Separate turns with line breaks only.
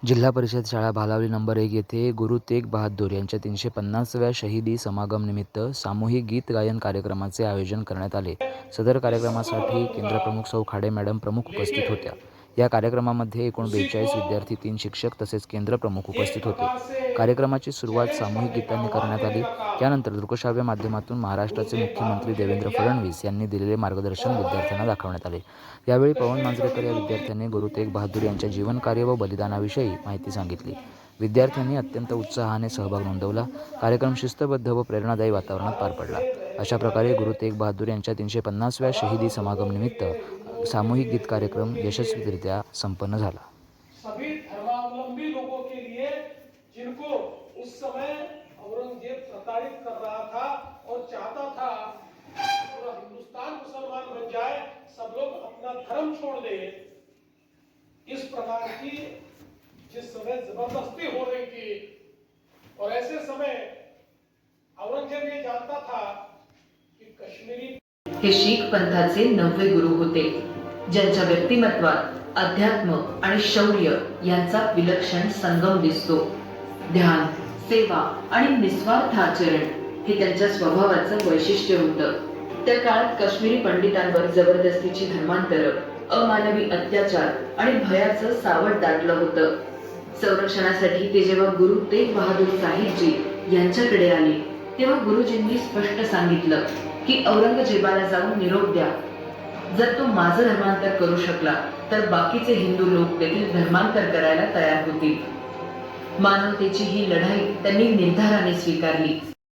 जिल्हा परिषद शाळा भालावली नंबर 1 येथे गुरु तेग बहादूर यांच्या 350व्या शहीदी समागम निमित्त सामूहिक गीत गायन कार्यक्रमाचे आयोजन करण्यात आले। सदर कार्यक्रमासाठी केंद्रप्रमुख सौ खाडे मॅडम प्रमुख उपस्थित होत्या। या कार्यक्रमामध्ये एकूण 42 विद्यार्थी, 3 शिक्षक तसेच केंद्रप्रमुख उपस्थित होते। कार्यक्रमाची सुरुवात सामूहिक गीतांनी करण्यात आली। त्यानंतर दृकश्राव्य माध्यमातून महाराष्ट्राचे मुख्यमंत्री देवेंद्र फडणवीस यांनी दिलेले मार्गदर्शन विद्यार्थ्यांना दाखवण्यात आले। यावेळी पवन मांजरेकर या विद्यार्थ्यांनी गुरु तेग बहादूर यांच्या जीवनकार्य व बलिदानाविषयी माहिती सांगितली। विद्यार्थ्यांनी अत्यंत उत्साहाने सहभाग नोंदवला। कार्यक्रम शिस्तबद्ध व प्रेरणादायी वातावरणात पार पडला। अशा प्रकारे गुरु तेग बहादूर यांच्या 350व्या शहीदी समागम निमित्त सामूहिक गीत कार्यक्रम यशस्वीरित्या संपन्न झाला।
सभी धर्मावलंबी लोगों के लिए जिनको उस समय औरंगजेब प्रताड़ित कर रहा था और चाहता था पूरा हिंदुस्तान मुसलमान बन जाए, सब लोग अपना धर्म छोड़ दे, इस प्रकार की जिस समय जबरदस्ती हो रही थी और ऐसे समय औरंगजेब ये जानता था कि कश्मीरी
हे शीख पंथाचे 9वे गुरु होते, ज्यांच्या व्यक्तिमत्वात अध्यात्म आणि शौर्य यांचा विलक्षण संगम दिसतो। ध्यान, सेवा आणि निस्वार्थ आचरण हे त्यांच्या स्वभावाचं वैशिष्ट्य होतं। त्या काळात काश्मीरी पंडितांवर जबरदस्तीची धर्मांतर, अमानवी अत्याचार आणि भयाचं सावट दाटलं होतं। संरक्षणासाठी ते जेव्हा गुरु तेग बहादूर साहिबजी यांच्याकडे आले, तेव्हा गुरुजींनी स्पष्ट सांगितलं की औरंगजेबाला जाऊन निरोप द्या। जर तो माझं धर्मांतर करू शकला तर बाकीचे हिंदू लोक देखील धर्मांतर करायला तयार होतील। मानवतेची ही लढाई त्यांनी निर्धाराने स्वीकारली।